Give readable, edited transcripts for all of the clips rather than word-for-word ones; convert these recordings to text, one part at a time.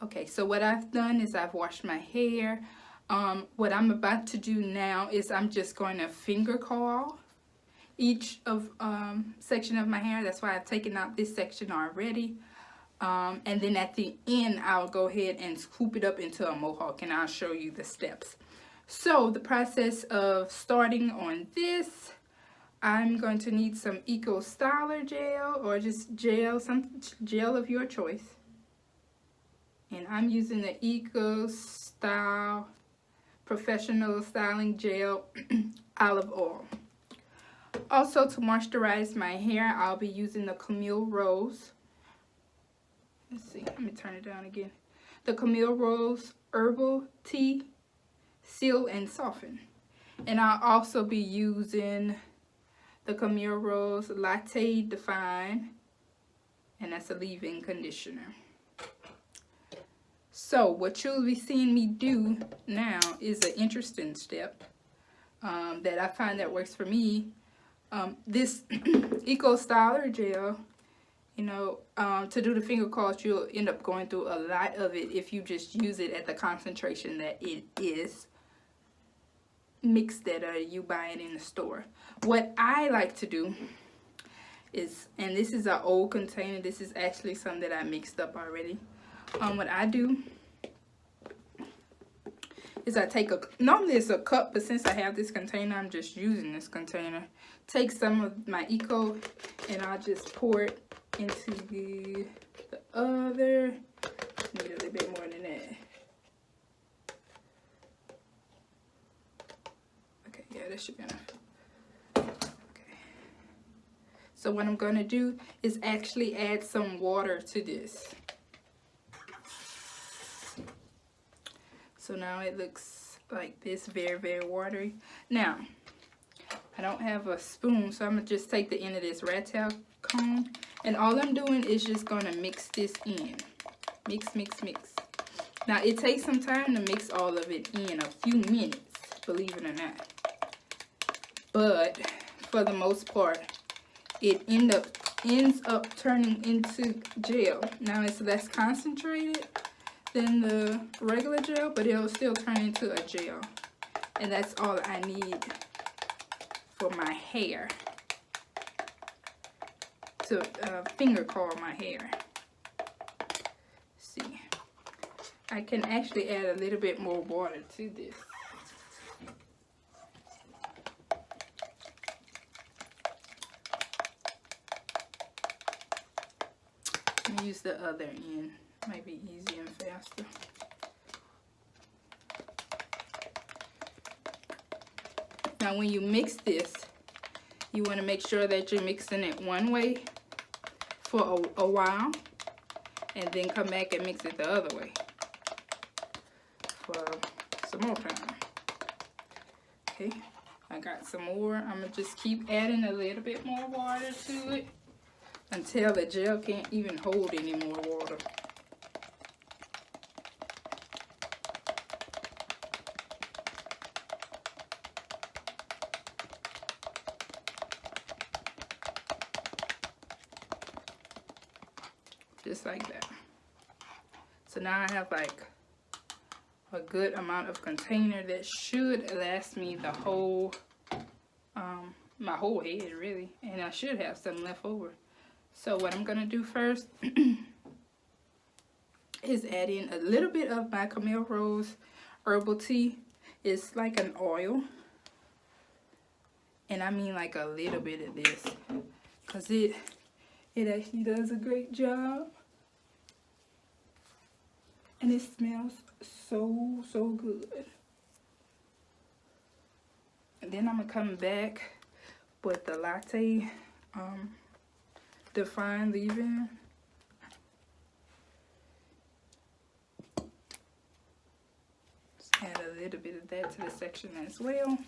Okay, so what I've done is I've washed my hair. What I'm about to do now is I'm just going to finger coil each of section of my hair. That's why I've taken out this section already. And then at the end, I'll go ahead and scoop it up into a mohawk, and I'll show you the steps. So the process of starting on this, I'm going to need some Eco Styler gel, or just gel, some gel of your choice. And I'm using the Eco Style Professional Styling Gel Olive Oil. Also, to moisturize my hair, I'll be using the Camille Rose. Let's see, let me turn it down again. The Camille Rose Herbal Tea Seal and Soften. And I'll also be using the Camille Rose Latte Define, and that's a leave-in conditioner. So what you'll be seeing me do now is an interesting step that I find that works for me. This Eco Styler gel, you know, to do the finger coils, you'll end up going through a lot of it if you just use it at the concentration that it is mixed that you buy it in the store. What I like to do is, and this is an old container, this is actually some that I mixed up already. What I do is I take normally it's a cup, but since I have this container, I'm just using this container. Take some of my Eco and I'll just pour it into the other. Need a little bit more than that. Okay, yeah, that should be enough. Okay. So what I'm gonna do is actually add some water to this. So now it looks like this, very, very watery. Now, I don't have a spoon, so I'm going to just take the end of this rat tail comb. And all I'm doing is just going to mix this in. Mix, mix, mix. Now, it takes some time to mix all of it in, a few minutes, believe it or not. But, for the most part, it ends up turning into gel. Now, it's less concentrated than the regular gel, but it'll still turn into a gel, and that's all I need for my hair to finger coil my hair. See, I can actually add a little bit more water to this. Let me use the other end. Might be easier and faster. Now when you mix this, you want to make sure that you're mixing it one way for a while, and then come back and mix it the other way for some more time. Okay, I got some more. I'm going to just keep adding a little bit more water to it until the gel can't even hold any more water. Just like that. So now I have like a good amount of container that should last me the whole my whole head really, and I should have some left over. So what I'm gonna do first is add in a little bit of my Camille Rose herbal tea. It's like an oil, and I mean like a little bit of this, because it actually does a great job. And it smells so, so good. And then I'm going to come back with the Latte Define leave-in. Just add a little bit of that to the section as well.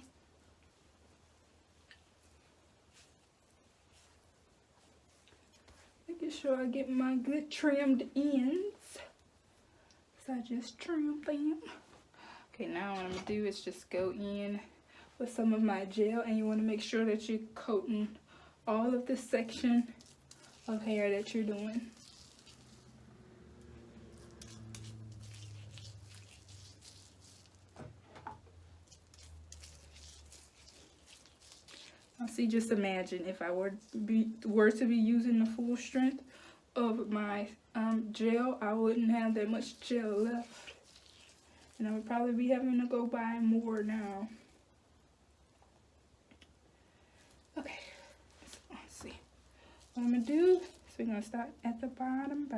Making sure I get my good trimmed ends. I just trim them. Okay, now what I'm gonna do is just go in with some of my gel, and you want to make sure that you're coating all of the section of hair that you're doing. See, just imagine if I were to be using the full strength of my gel, I wouldn't have that much gel left. And I would probably be having to go buy more now. Okay, so let's see. What I'm gonna do is we're gonna start at the bottom.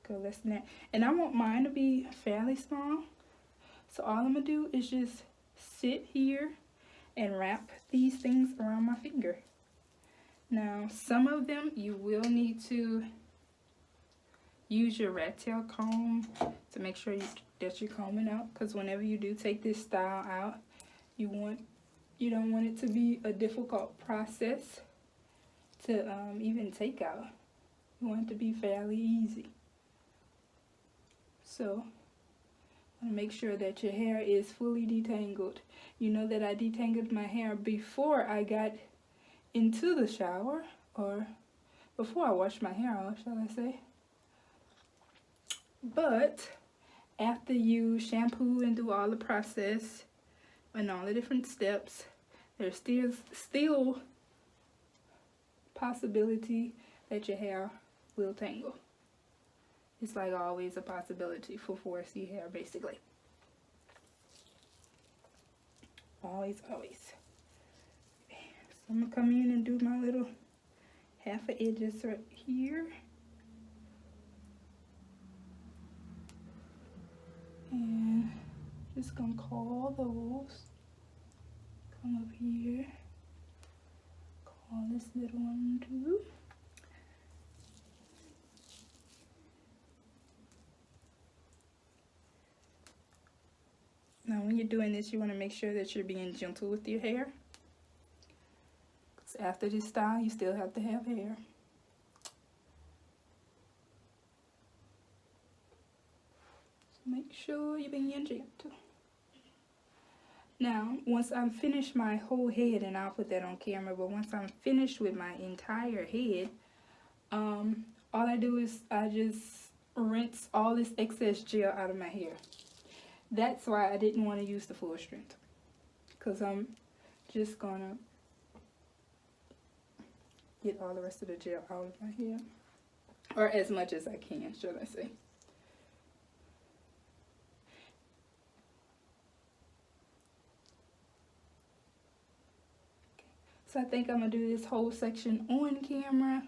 Go less than that. And I want mine to be fairly small. So all I'm gonna do is just sit here and wrap these things around my finger. Now, some of them you will need to use your rat tail comb to make sure that you're combing out, because whenever you do take this style out, you don't want it to be a difficult process to even take out. You want it to be fairly easy. So, I want to make sure that your hair is fully detangled. You know that I detangled my hair before I got into the shower, or before I washed my hair off, shall I say. But after you shampoo and do all the process and all the different steps, there's still possibility that your hair will tangle. It's like always a possibility for 4C hair, basically. Always. So I'm gonna come in and do my little half of edges right here. And just gonna call those. Come up here. Call this little one too. Now when you're doing this, you want to make sure that you're being gentle with your hair. Because after this style, you still have to have hair. So make sure you're being gentle. Now, once I'm finished my whole head, and I'll put that on camera, but once I'm finished with my entire head, all I do is I just rinse all this excess gel out of my hair. That's why I didn't want to use the full strength, because I'm just gonna get all the rest of the gel out of my hair, or as much as I can, should I say. So I think I'm gonna do this whole section on camera,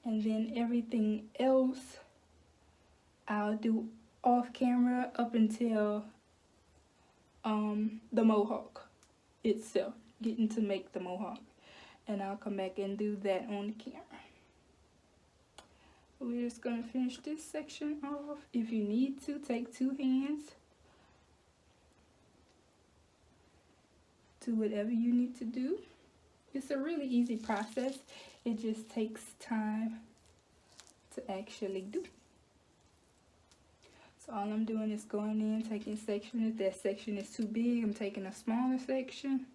and then everything else I'll do off camera up until the mohawk itself, getting to make the mohawk, and I'll come back and do that on camera. We're just gonna finish this section off. If you need to, take 2 hands, do whatever you need to do. It's a really easy process. It just takes time to actually do. So all I'm doing is going in, taking section. If that section is too big, I'm taking a smaller section.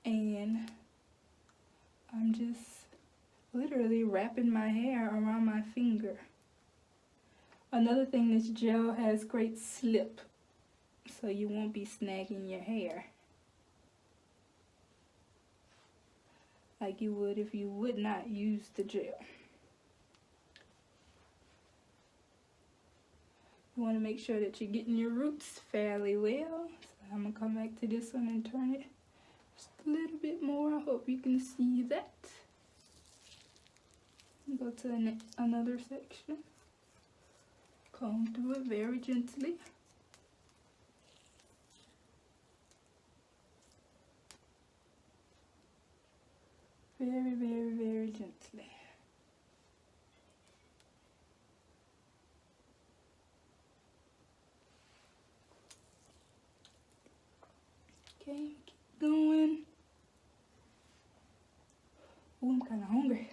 And I'm just literally wrapping my hair around my finger. Another thing, this gel has great slip, so you won't be snagging your hair like you would if you would not use the gel. You want to make sure that you're getting your roots fairly well. So I'm going to come back to this one and turn it just a little bit more. I hope you can see that. Go to another section. Comb through it very gently. Very, very, very gently. Okay, keep going. Ooh, I'm kind of hungry.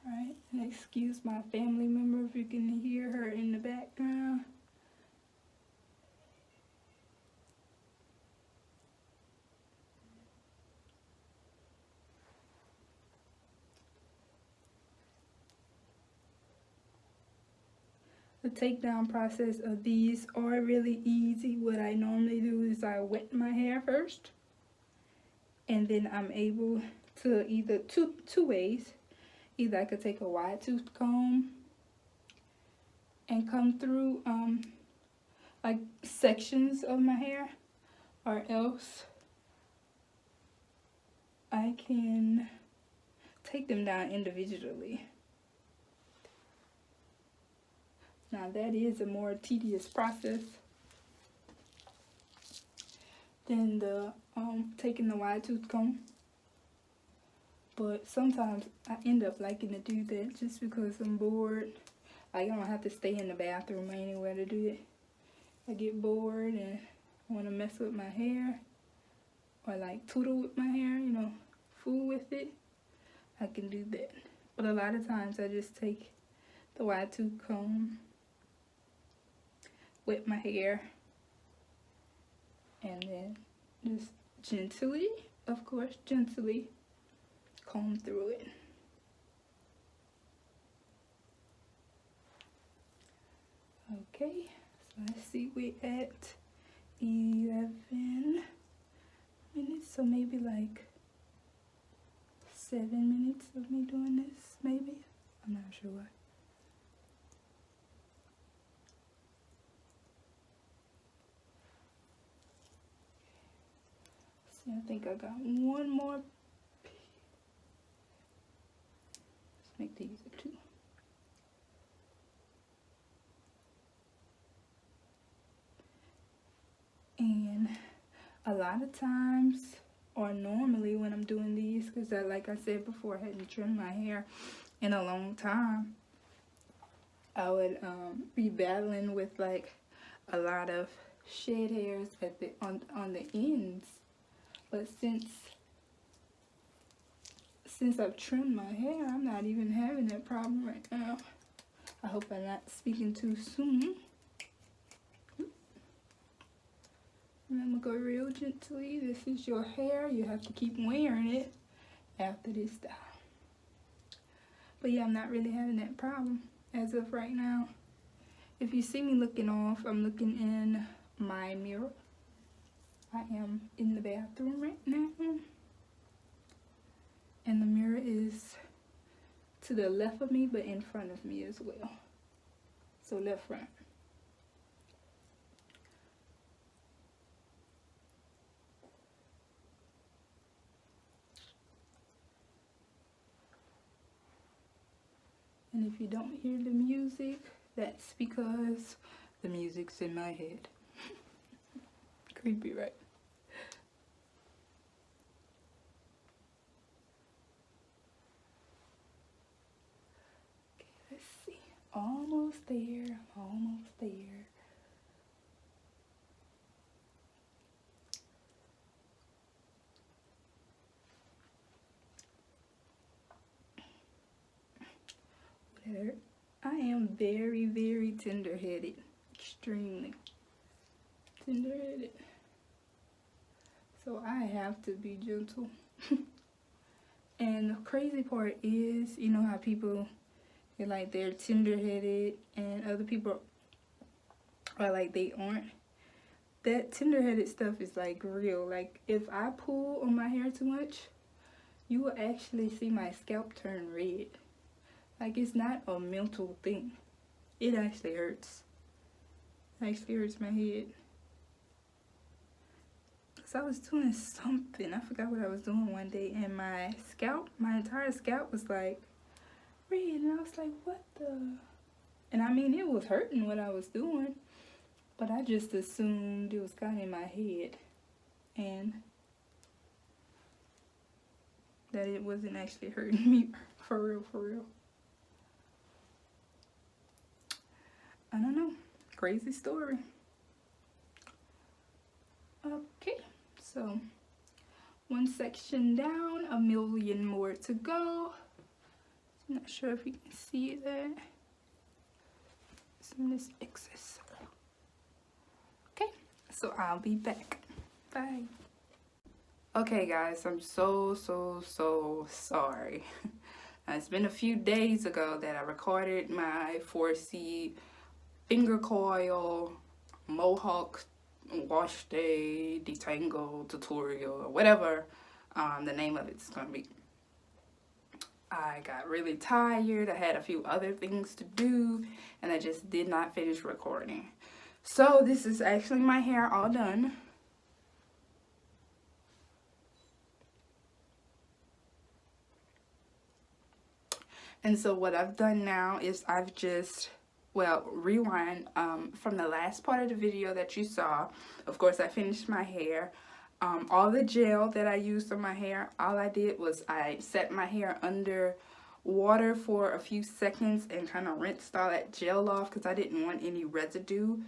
Alright, and excuse my family member if you can hear her in the background. The takedown process of these are really easy. What I normally do is I wet my hair first, and then I'm able to either two ways. Either I could take a wide tooth comb and come through like sections of my hair, or else I can take them down individually. Now that is a more tedious process than the taking the wide tooth comb. But sometimes I end up liking to do that just because I'm bored. Like, I don't have to stay in the bathroom or anywhere to do it. I get bored and want to mess with my hair, or like tootle with my hair, you know, fool with it. I can do that. But a lot of times I just take the wide tooth comb, wet my hair, and then just gently, of course, gently comb through it. Okay, so let's see, we're at 11 minutes, so maybe like 7 minutes of me doing this, maybe. I'm not sure. See, I think I got one more. Let's make these a 2. And a lot of times, or normally when I'm doing these, because like I said before, I hadn't trimmed my hair in a long time, I would be battling with like a lot of shed hairs at the on the ends. But since I've trimmed my hair, I'm not even having that problem right now. I hope I'm not speaking too soon. And I'm gonna go real gently. This is your hair. You have to keep wearing it after this style. But yeah, I'm not really having that problem as of right now. If you see me looking off, I'm looking in my mirror. I am in the bathroom right now. And the mirror is to the left of me, but in front of me as well. So left front. And if you don't hear the music, that's because the music's in my head. Creepy, right? Okay, let's see. Almost there. Almost there. I am very, very tender-headed. Extremely tender-headed. So I have to be gentle. And the crazy part is, you know how people feel like they're tender-headed and other people are like they aren't. That tender-headed stuff is like real. Like, if I pull on my hair too much, you will actually see my scalp turn red. Like, it's not a mental thing. It actually hurts. It actually hurts my head. Because I was doing something. I forgot what I was doing one day. And my scalp, my entire scalp was like red. And I was like, what the? And I mean, it was hurting what I was doing. But I just assumed it was kind of in my head. And that it wasn't actually hurting me. For real, for real. I don't know. Crazy story. Okay, so one section down, a million more to go. I'm not sure if you can see it there. Some of this excess. Okay, so I'll be back. Bye. Okay, guys, I'm so sorry. It's been a few days ago that I recorded my 4C finger coil, Mohawk wash day, detangle tutorial, or whatever the name of it's gonna be. I got really tired. I had a few other things to do, and I just did not finish recording. So this is actually my hair all done. And so what I've done now is I've just, well, rewind from the last part of the video that you saw. Of course, I finished my hair. All the gel that I used on my hair, all I did was I set my hair under water for a few seconds and kind of rinsed all that gel off because I didn't want any residue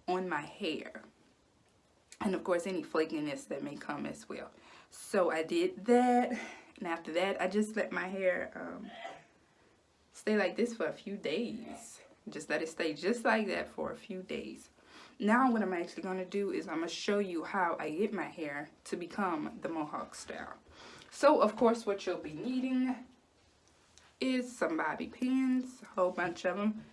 on my hair. And of course, any flakiness that may come as well. So I did that. And after that, I just let my hair stay like this for a few days. Just let it stay just like that for a few days. Now what I'm actually going to do is I'm going to show you how I get my hair to become the Mohawk style. So of course what you'll be needing is some bobby pins, a whole bunch of them.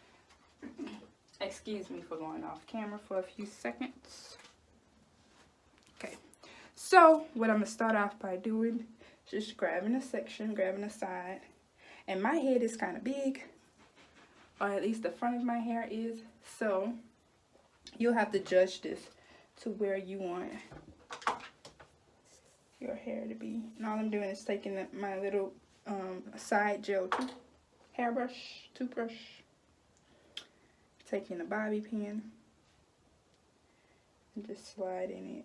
Excuse me for going off camera for a few seconds. Okay, so what I'm going to start off by doing is just grabbing a section, grabbing a side. And my head is kind of big, or at least the front of my hair is, so you'll have to judge this to where you want your hair to be. And all I'm doing is taking my little side gel toothbrush, taking a bobby pin, and just sliding it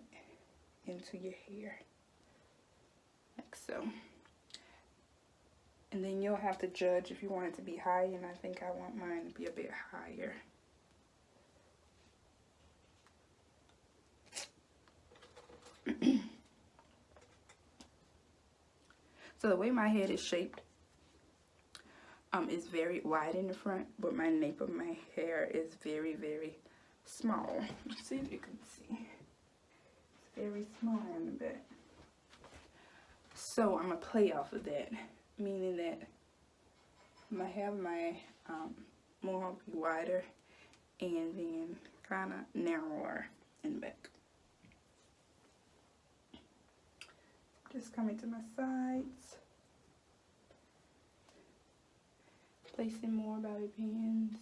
into your hair, like so. And then you'll have to judge if you want it to be high, and I think I want mine to be a bit higher. So the way my head is shaped is very wide in the front, but my nape of my hair is very, very small. Let's see if you can see. It's very small in the back. So I'm going to play off of that, meaning that I have my mohawk be wider and then kind of narrower in the back. Just coming to my sides, placing more bobby pins.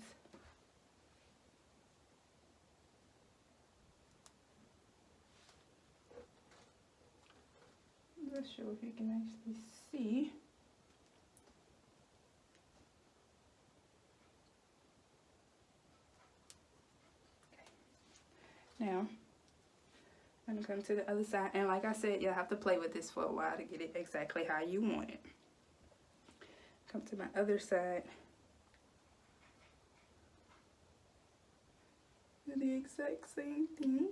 Let's show if you can actually see. Okay. Now, I'm going to come to the other side, and like I said, you'll have to play with this for a while to get it exactly how you want it. Come to my other side. Do the exact same thing.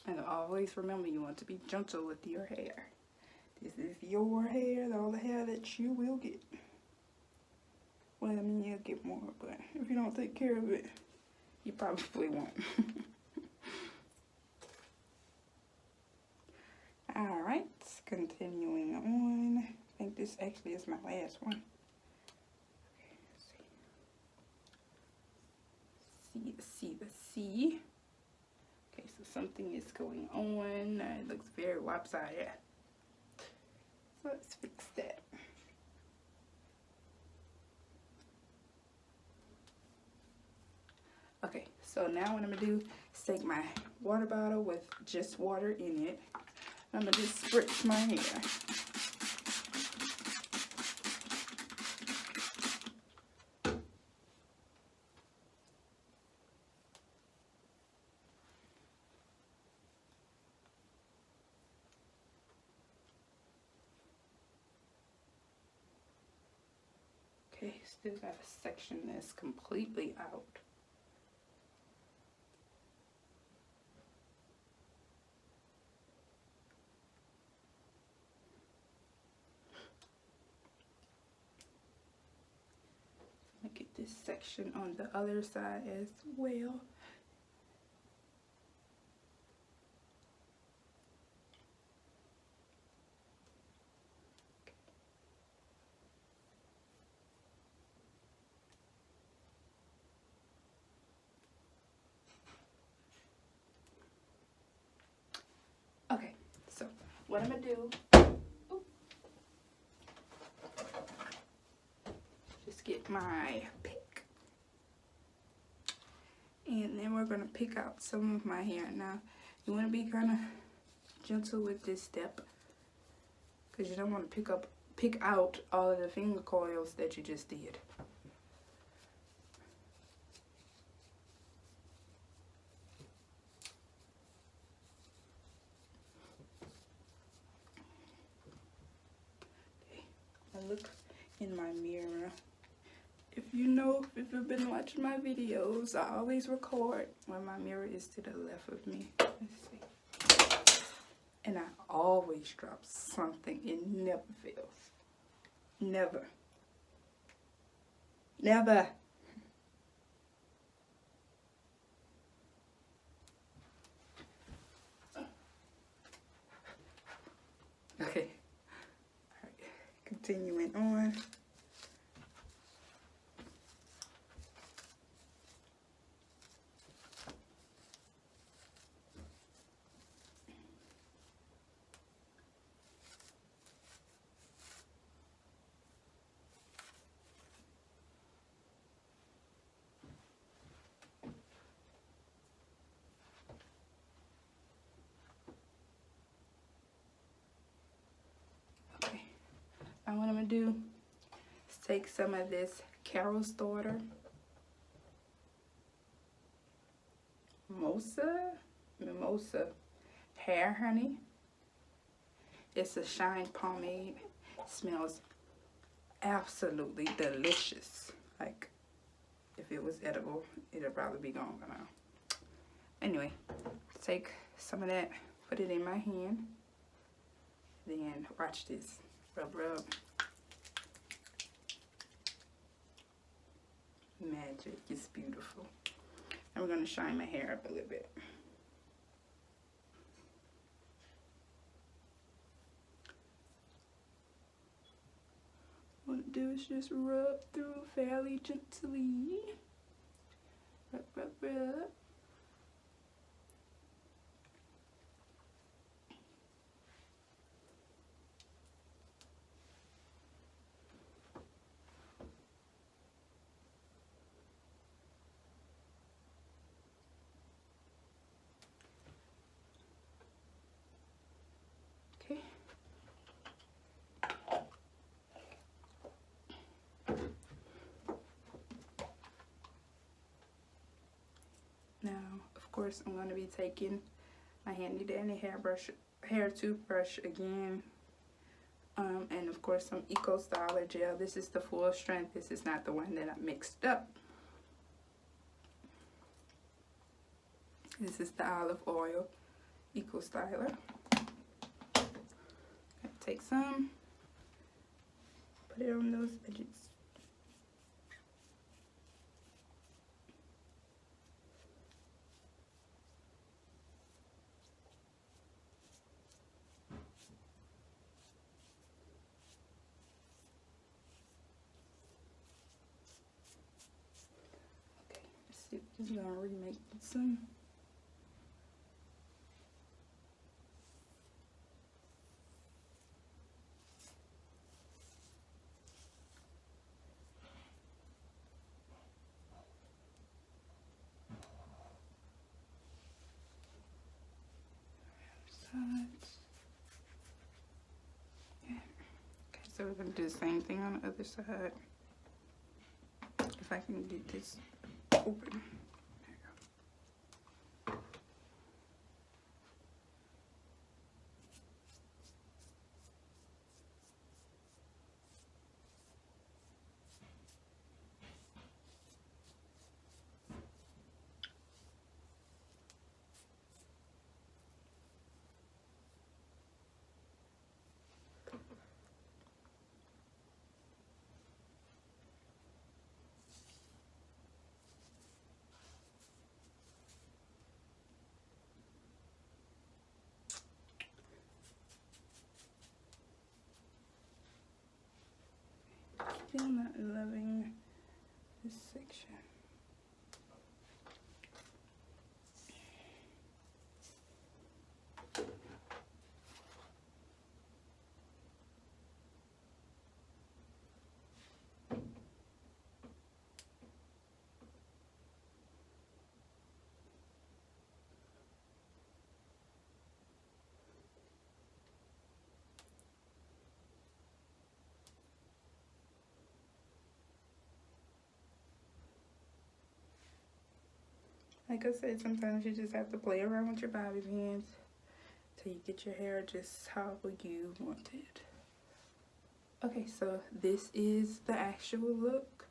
And always remember, you want to be gentle with your hair. This is your hair, all the hair that you will get. Well, I mean, you'll get more, but if you don't take care of it, you probably won't. Alright, continuing on. I think this actually is my last one. Okay, see. Okay, so something is going on. It looks very lopsided. So let's fix that. Okay, so now what I'm going to do is take my water bottle with just water in it. I'm going to just spritz my hair. Okay, still got a section that's completely out. Look at this section on the other side as well. what I'm gonna do, just get my pick, and then we're gonna pick out some of my hair. Now, you want to be kind of gentle with this step, because you don't want to pick out all of the finger coils that you just did. I look in my mirror. If you've been watching my videos, I always record when my mirror is to the left of me. Let's see. And I always drop something. It never fails. Never. Never. Okay. All right. Continuing on. Now what I'm going to do is take some of this Carol's Daughter Mimosa Hair Honey. It's a shine pomade. It smells absolutely delicious. Like, if it was edible, it'd probably be gone by now. Anyway, take some of that, put it in my hand. Then watch this. Rub, rub. Magic. It's beautiful. And we're going to shine my hair up a little bit. What I'm going to do is just rub through fairly gently. Rub, rub, rub. Okay. Now, of course, I'm going to be taking my handy dandy hair toothbrush again. And of course some Eco Styler gel. This is the full strength. This is not the one that I mixed up. This is the olive oil Eco Styler. Take some, put it on those edges. Okay, let's see if this is gonna remake some. Yeah. Okay, so we're gonna do the same thing on the other side. If I can get this open. Still not loving this section. Like I said, sometimes you just have to play around with your bobby pins till you get your hair just how you want it. Okay, so this is the actual look.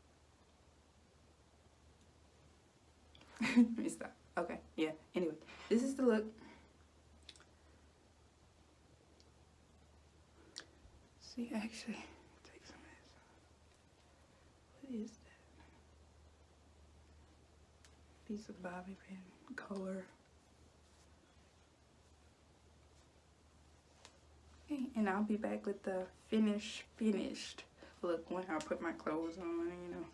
Let me stop. Okay, yeah, anyway, this is the look. See, actually, take some of this off. What is that? Piece of bobby pin color. Okay, and I'll be back with the finished look when I put my clothes on, you know.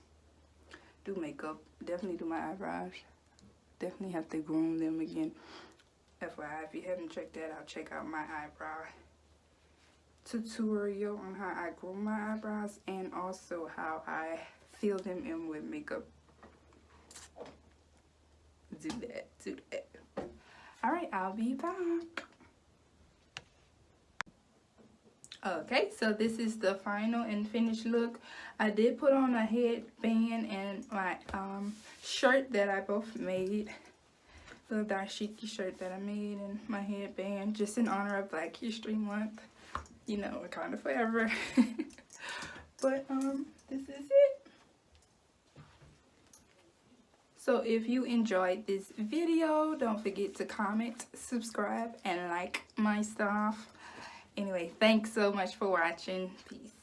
Do makeup, definitely do my eyebrows. Definitely have to groom them again. FYI, if you haven't checked that out, check out my eyebrow tutorial on how I groom my eyebrows and also how I fill them in with makeup. Do that. Alright, I'll be back. Okay, so this is the final and finished look. I did put on a headband and my shirt that I both made. The dashiki shirt that I made and my headband just in honor of Black History Month. You know, kind of forever. But this is it. So if you enjoyed this video, don't forget to comment, subscribe, and like my stuff. Anyway, thanks so much for watching. Peace.